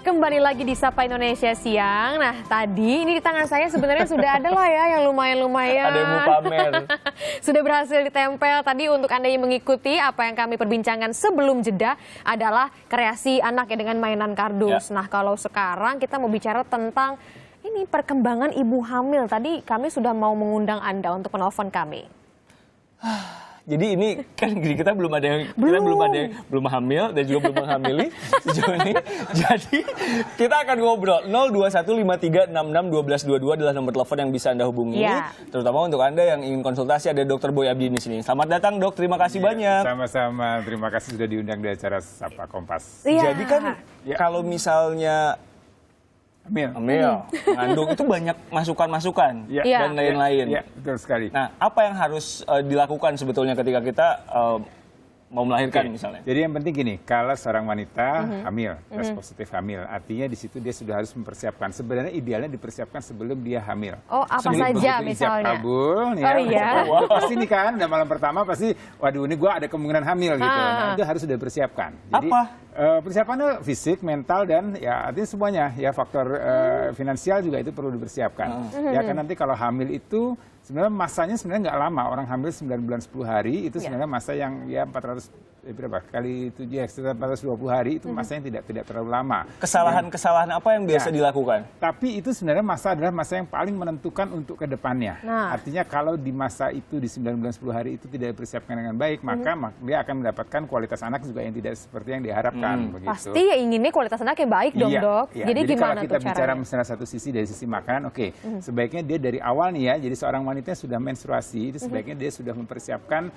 Kembali lagi di Sapa Indonesia Siang. Nah, tadi ini di tangan saya sebenarnya sudah ada lah ya yang lumayan-lumayan. Ada yang mau pamer. Sudah berhasil ditempel. Tadi untuk Anda yang mengikuti apa yang kami perbincangkan sebelum jeda adalah kreasi anak ya dengan mainan kardus. Ya. Nah, kalau sekarang kita mau bicara tentang ini perkembangan ibu hamil. Tadi kami sudah mau mengundang Anda untuk menelpon kami. Jadi ini kan kita belum ada yang belum hamil dan juga belum menghamili sejauh ini. Jadi kita akan ngobrol 02153661222 adalah nomor telepon yang bisa Anda hubungi. Ya. Terutama untuk Anda yang ingin konsultasi, ada Dr. Boy Abdi di sini. Selamat datang, Dok. Terima kasih banyak. Sama-sama. Terima kasih sudah diundang di acara Sapa Kompas. Ya. Jadi kan kalau misalnya hamil, mengandung itu banyak masukan-masukan dan lain-lain. Iya, betul sekali. Nah, apa yang harus dilakukan sebetulnya ketika kita mau melahirkan misalnya? Jadi yang penting gini, kalau seorang wanita hamil, tes positif hamil, artinya di situ dia sudah harus mempersiapkan. Sebenarnya idealnya dipersiapkan sebelum dia hamil. Oh, apa Sebelum saja begitu misalnya? ijab kabul, Oh, iya. Pasti nih kan, udah malam pertama pasti, waduh ini gue ada kemungkinan hamil gitu. Nah, itu harus sudah dipersiapkan. Jadi, apa? Persiapannya fisik, mental, dan ya artinya semuanya. Ya faktor finansial juga itu perlu dipersiapkan. Ya kan nanti kalau hamil itu sebenarnya masanya sebenarnya nggak lama. Orang hamil 9 bulan 10 hari itu sebenarnya masa yang ya 400 kali 7 ya 420 hari itu masanya tidak terlalu lama. Kesalahan apa yang biasa dilakukan? Tapi itu sebenarnya masa adalah masa yang paling menentukan untuk ke depannya. Nah. Artinya kalau di masa itu di 9 bulan 10 hari itu tidak dipersiapkan dengan baik, maka dia akan mendapatkan kualitas anak juga yang tidak seperti yang diharapkan. Begitu. Pasti ya inginnya kualitas anak yang baik dong, Dok. Iya. Jadi gimana kalau kita tuh bicara caranya? misalnya satu sisi dari sisi makanan, sebaiknya dia dari awal nih ya, jadi seorang wanita yang sudah menstruasi, itu sebaiknya dia sudah mempersiapkan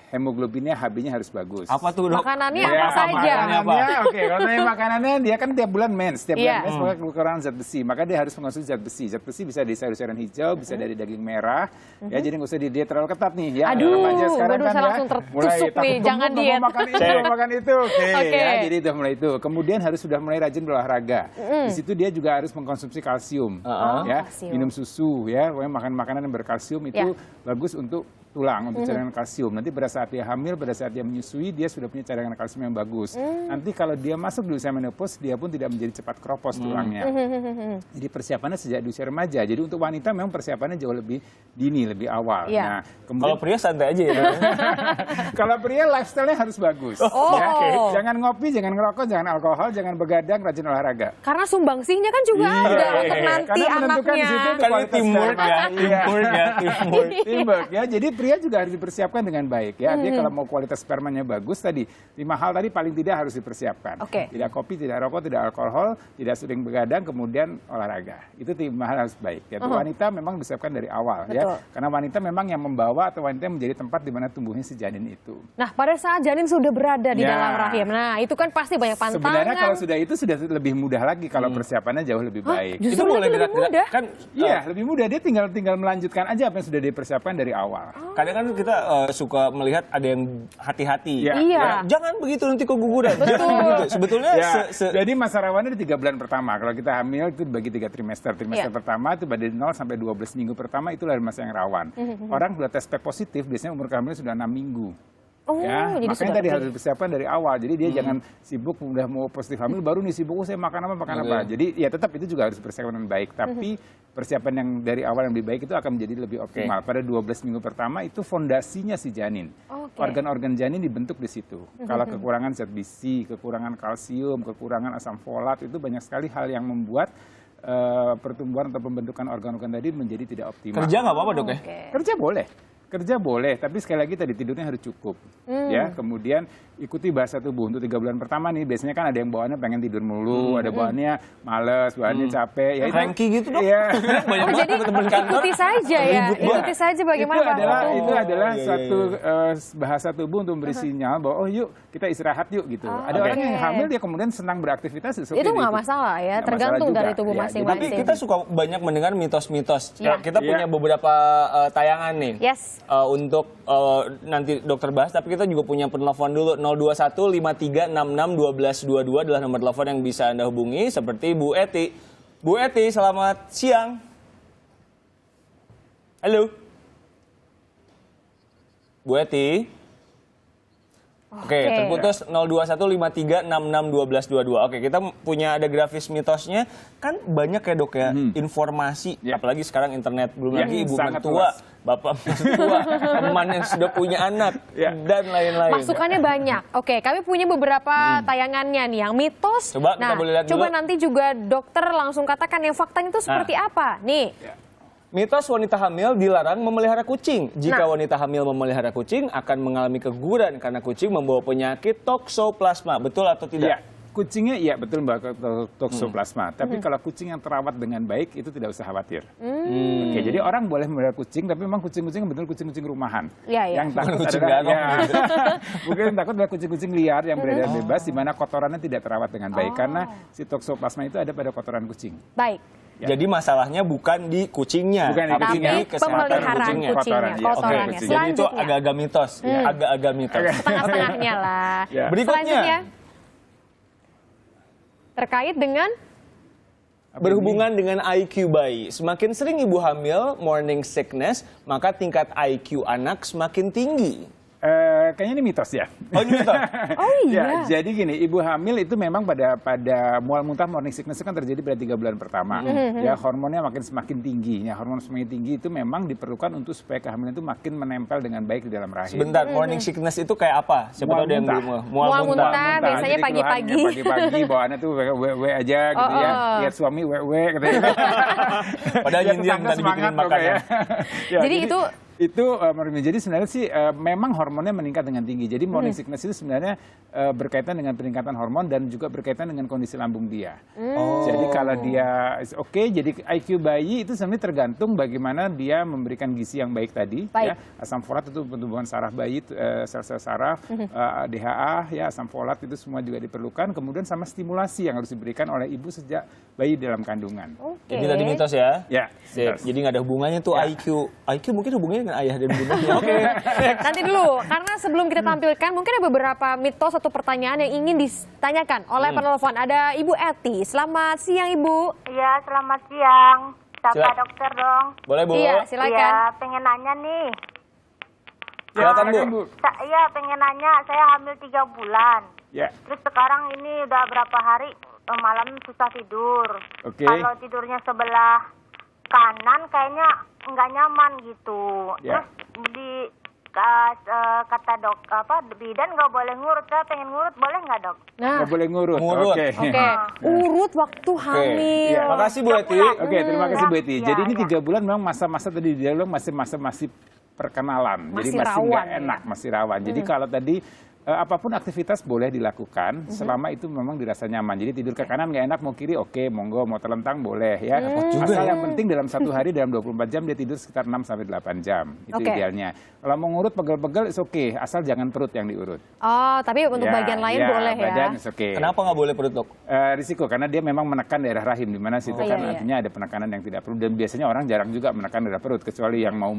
hemoglobinnya, HB-nya harus bagus. Apa tuh, Dok? Makanannya apa saja? Makanannya, makanannya dia kan tiap bulan mens, tiap bulan mens maka kekurangan zat besi, maka dia harus mengonsumsi zat besi. Zat besi bisa dari sayur-sayuran hijau, bisa dari daging merah, ya jadi nggak usah dia terlalu ketat nih. Ya, aduh, remaja sekarang kan saya ya, langsung tertusuk nih, jangan mau diet. makan itu, makan itu, ya, jadi udah mulai itu. Kemudian sudah mulai rajin berolahraga. Di situ dia juga harus mengkonsumsi kalsium, ya, kalsium. minum susu, ya, makan makanan yang berkalsium itu bagus untuk tulang, untuk cadangan kalsium. Nanti pada saat dia hamil, pada saat dia menyusui, dia sudah punya cadangan kalsium yang bagus. Nanti kalau dia masuk di usia menopause, dia pun tidak menjadi cepat kropos tulangnya. Jadi persiapannya sejak di usia remaja. Jadi untuk wanita memang persiapannya jauh lebih dini, lebih awal. Nah, kemudian, kalau pria santai aja ya. kalau pria lifestyle-nya harus bagus. Ya. Jangan ngopi, jangan ngerokok, jangan alkohol, jangan begadang, rajin olahraga. Karena sumbangsihnya kan juga ada untuk nanti anaknya. Kan ini teamwork ya. Jadi pria juga harus dipersiapkan dengan baik ya. Dia kalau mau kualitas spermanya bagus tadi, 5 hal tadi paling tidak harus dipersiapkan. Tidak kopi, tidak rokok, tidak alkohol, tidak sering begadang, kemudian olahraga. Itu 5 hal harus baik. Ya, wanita memang disiapkan dari awal ya. Karena wanita memang yang membawa atau wanita yang menjadi tempat di mana tumbuhnya si janin itu. Nah, pada saat janin sudah berada di dalam rahim. Nah, itu kan pasti banyak pantangan. Sebenarnya kalau sudah itu sudah lebih mudah lagi kalau persiapannya jauh lebih baik. Justru itu boleh lebih mudah. Kan iya, lebih mudah. Dia tinggal melanjutkan aja apa yang sudah dipersiapkan dari awal. Kadang kan kita suka melihat ada yang hati-hati. Iya. Jangan begitu nanti keguguran. Betul. Sebetulnya jadi masa rawannya di 3 bulan pertama. Kalau kita hamil itu dibagi 3 trimester. Trimester pertama itu dari 0 sampai 12 minggu pertama itulah masa yang rawan. Orang sudah tes positif biasanya umur kehamilan sudah 6 minggu. Jadi makanya tadi harus dipersiapkan dari awal. Jadi dia jangan sibuk udah mau positif hamil baru nih sibuk saya makan apa. Jadi ya tetap itu juga harus dipersiapkan dengan baik. Tapi persiapan yang dari awal yang lebih baik itu akan menjadi lebih optimal. Pada 12 minggu pertama itu fondasinya si janin. Organ-organ janin dibentuk di situ. Kalau kekurangan zat besi, kekurangan kalsium, kekurangan asam folat itu banyak sekali hal yang membuat pertumbuhan atau pembentukan organ-organ tadi menjadi tidak optimal. Kerja nggak apa-apa, Dok ya? Kerja boleh, tapi sekali lagi tadi tidurnya harus cukup. Ya, kemudian ikuti bahasa tubuh untuk 3 bulan pertama nih. Biasanya kan ada yang bawaannya pengen tidur mulu, ada bawaannya males, bawaannya capek. Ya cranky gitu, Dok. Iya. Banyak teman kantor. Ikuti saja ya. Ikuti saja bagaimana itu adalah suatu bahasa tubuh untuk memberi sinyal bahwa oh yuk kita istirahat yuk gitu. Ada orang yang hamil dia kemudian senang beraktivitas. Itu nggak masalah ya, tergantung dari tubuh masing-masing. Tapi kita suka banyak mendengar mitos-mitos. Kita punya beberapa tayangan nih. Untuk nanti dokter bahas, tapi kita juga punya penelpon dulu. 02153661222 adalah nomor telepon yang bisa Anda hubungi, seperti Bu Eti. Bu Eti, selamat siang. Halo. Bu Eti. Oke, terputus 02153661222. Oke, kita punya ada grafis mitosnya. Kan banyak ya dok ya, informasi, apalagi sekarang internet. Belum lagi ibu sangat mertua, luas. bapak mertua, teman yang sudah punya anak, dan lain-lain. Masukannya banyak. Oke, kami punya beberapa tayangannya nih yang mitos. Coba kita boleh lihat coba dulu. nanti juga dokter langsung katakan yang faktanya itu seperti apa. Nih. Mitos wanita hamil dilarang memelihara kucing. Jika wanita hamil memelihara kucing akan mengalami keguguran karena kucing membawa penyakit toksoplasma. Betul atau tidak? Ya, kucingnya iya betul Mbak, toksoplasma. Tapi kalau kucing yang terawat dengan baik itu tidak usah khawatir. Oke, jadi orang boleh memelihara kucing, tapi memang kucing-kucing betul kucing-kucing rumahan. Iya. Yang takut Kucing adalah garong. mungkin yang takut adalah kucing-kucing liar yang beredar bebas di mana kotorannya tidak terawat dengan baik karena si toksoplasma itu ada pada kotoran kucing. Baik. Ya. Jadi masalahnya bukan di kucingnya, Bukan di tapi kucingnya, di kesehatan pemeliharaan kucingnya. kucingnya, Kotoran, ya. kotorannya. Oke, Jadi itu Selanjutnya, agak-agak mitos, agak-agak mitos. setengah-setengahnya lah. Ya. Berikutnya. Selanjutnya, terkait dengan Berhubungan dengan IQ bayi. Semakin sering ibu hamil morning sickness, maka tingkat IQ anak semakin tinggi. Kayaknya ini mitos ya. Oh ini mitos? Oh iya. Ya, jadi gini, ibu hamil itu memang pada mual muntah morning sickness itu kan terjadi pada 3 bulan pertama. Ya, hormonnya semakin tinggi. Ya, hormon semakin tinggi itu memang diperlukan untuk supaya kehamilan itu makin menempel dengan baik di dalam rahim. Sebentar, morning sickness itu kayak apa? Siapa tahu ada yang belum Mual muntah. Biasanya Jadi pagi-pagi. keluhannya pagi-pagi bawaannya tuh we aja gitu ya. Lihat suami we katanya. Padahal Ya, nyindir tetangga tadi bikinin semangat, makanan. oke ya. Ya, Jadi itu jadi sebenarnya sih memang hormonnya meningkat dengan tinggi. Jadi morning sickness itu sebenarnya berkaitan dengan peningkatan hormon dan juga berkaitan dengan kondisi lambung dia. Jadi kalau dia jadi IQ bayi itu sebenarnya tergantung bagaimana dia memberikan gizi yang baik tadi. Baik. Ya, asam folat itu pertumbuhan saraf bayi, sel-sel saraf, DHA, ya asam folat itu semua juga diperlukan. Kemudian sama stimulasi yang harus diberikan oleh ibu sejak bayi dalam kandungan. Oke. Jadi tadi mitos ya? Ya. Sip. Jadi nggak ada hubungannya tuh IQ. IQ mungkin hubungannya dengan ayah dan bundanya. Oke. Nanti dulu, karena sebelum kita tampilkan mungkin ada beberapa mitos atau pertanyaan yang ingin ditanyakan oleh penelpon. Ada Ibu Eti. Selamat siang Ibu. Iya, selamat siang. Sapa Silakan. dokter dong. Boleh Bu? Iya, silakan. Iya, pengen nanya nih. Silakan Bu. Iya, pengen nanya. Saya hamil 3 bulan. Ya. Terus sekarang ini udah berapa hari malam susah tidur. Oke. Kalau tidurnya sebelah kanan kayaknya nggak nyaman gitu. Ya. Terus kata bidan nggak boleh ngurut. Saya pengen ngurut, boleh nggak dok? Nah, Nggak boleh ngurut. Ngurut. Oke. oke. Urut waktu hamil. Iya. Makasih Bu Eti. Oke, terima kasih Bu Eti. Iya, Jadi ini iya. 3 bulan memang masa-masa tadi di dialog masih perkenalan. Jadi Masih masih rawan nggak ya. enak, masih rawan. Jadi kalau tadi apapun aktivitas boleh dilakukan selama itu memang dirasa nyaman. Jadi tidur ke kanan nggak enak, mau kiri oke, monggo, mau terlentang boleh ya. Asal yang penting dalam 1 hari dalam 24 jam dia tidur sekitar 6 sampai 8 jam. Itu Oke. idealnya. Kalau mau ngurut pegel-pegel it's oke, asal jangan perut yang diurut. Oh, tapi untuk Ya, bagian lain ya, boleh ya. badan it's oke. Kenapa nggak boleh perut dok? Risiko karena dia memang menekan daerah rahim di mana situ Oh, kan iya, iya. artinya ada penekanan yang tidak perlu dan biasanya orang jarang juga menekan daerah perut kecuali yang mau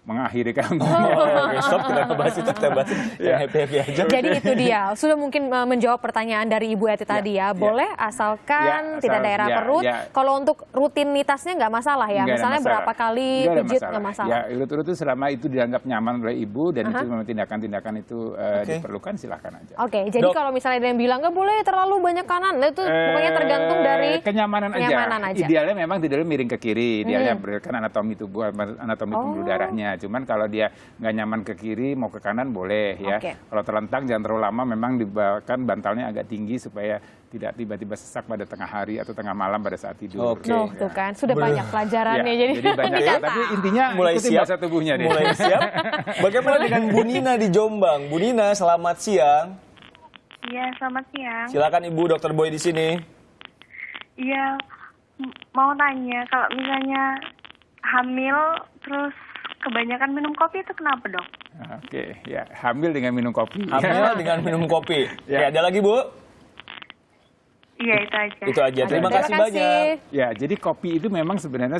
mengakhiri kamu. Oke, stop, kita bahas itu, kita bahas yang happy-happy aja. Jadi itu dia, sudah mungkin menjawab pertanyaan dari Ibu Eti tadi ya. Boleh asalkan Ya, tidak asal- daerah ya, perut. ya. Kalau untuk rutinitasnya nggak masalah ya. Nggak ada Misalnya masalah. berapa kali Nggak ada pijit nggak masalah. Ya, urut-urut itu selama itu dianggap nyaman oleh ibu dan itu memang tindakan-tindakan itu diperlukan silahkan aja. Oke, jadi Dok. kalau misalnya ada yang bilang nggak boleh terlalu banyak kanan, itu pokoknya tergantung dari kenyamanan kenyamanan aja. Idealnya memang tidurnya miring ke kiri, idealnya berdasarkan anatomi tubuh, anatomi pembuluh darahnya. Cuman kalau dia nggak nyaman ke kiri, mau ke kanan boleh ya. Oke. Kalau terlentang jangan terlalu lama, memang dibawakan bantalnya agak tinggi supaya tidak tiba-tiba sesak pada tengah hari atau tengah malam pada saat tidur. Oke. Nuh, tuh kan, sudah banyak pelajarannya. Ya, jadi banyak kita ya, tapi intinya Mulai ikuti siap. bahasa tubuhnya deh. Mulai siap. Bagaimana dengan Bu Nina di Jombang? Bu Nina, selamat siang. Iya, selamat siang. Silakan Ibu Dokter Boy di sini. Iya, mau tanya kalau misalnya hamil terus kebanyakan minum kopi itu kenapa dok? Oke, ya hamil dengan minum kopi. Hamil dengan minum kopi. Ya. Oke, ada lagi Bu? Iya, itu aja. Itu aja. Terima kasih banyak. Ya, jadi kopi itu memang sebenarnya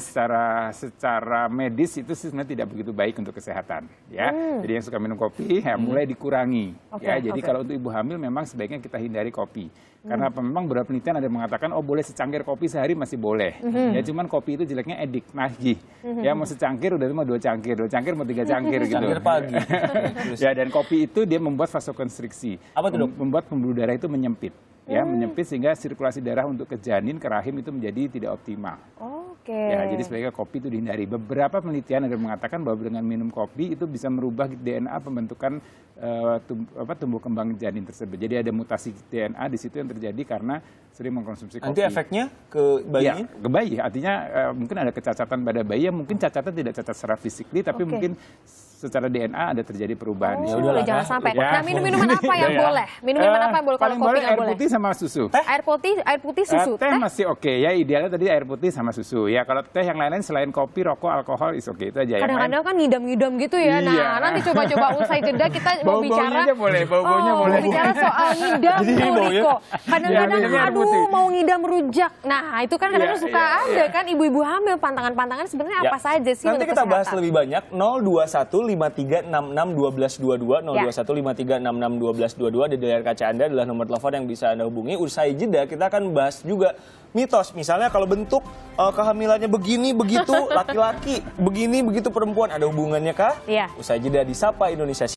secara medis itu sebenarnya tidak begitu baik untuk kesehatan, ya. Jadi yang suka minum kopi ya mulai dikurangi, ya. Jadi kalau untuk ibu hamil memang sebaiknya kita hindari kopi. Karena memang beberapa penelitian ada yang mengatakan boleh secangkir kopi sehari masih boleh. Ya, cuman kopi itu jeleknya edik, nagih. Ya, mau secangkir udah mau 2 cangkir, 2 cangkir mau 3 cangkir gitu. Cangkir pagi. Ya, dan kopi itu dia membuat vasokonstriksi. Apa tuh, Dok? Membuat pembuluh darah itu menyempit. Ya, menyempit sehingga sirkulasi darah untuk ke janin, ke rahim itu menjadi tidak optimal. Oke. Ya, jadi sebaiknya kopi itu dihindari. Beberapa penelitian ada yang mengatakan bahwa dengan minum kopi itu bisa merubah DNA pembentukan tumbuh kembang janin tersebut. Jadi ada mutasi DNA di situ yang terjadi karena sering mengkonsumsi kopi. Nanti efeknya ke bayinya? Ya, ke bayi. Artinya mungkin ada kecacatan pada bayi yang mungkin cacatnya tidak cacat secara fisik, tapi mungkin secara DNA ada terjadi perubahan. Oh, udahlah, jangan sampai. Ya. Nah, minum-minuman apa yang boleh? Minum-minuman apa yang boleh kalau Paling kopi boleh nggak air boleh? putih sama susu. Air putih, susu. Teh masih oke ya, idealnya tadi air putih sama susu. Ya, kalau teh yang lain-lain selain kopi, rokok, alkohol is oke, itu aja. Kadang-kadang kan ngidam-ngidam gitu ya. Nah, Iya. nanti coba-coba usai jeda kita mau bicara. Bau-baunya boleh, bau-baunya boleh. Mau bicara soal ngidam Jadi tuh, baunya. Riko. Kadang-kadang Ya, minumnya air aduh putih. mau ngidam rujak. Nah, itu kan kadang-kadang Iya, suka iya, ada kan ibu-ibu hamil pantangan-pantangan sebenarnya apa saja sih Nanti untuk kita bahas kesehatan? lebih banyak. 02153661222, 02153661222 di layar kaca Anda adalah nomor telepon yang bisa Anda hubungi. Usai jeda kita akan bahas juga mitos. Misalnya kalau bentuk kehamilannya begini begitu laki-laki, begini begitu perempuan, ada hubungannya kah? Iya. Usai jeda di Sapa Indonesia.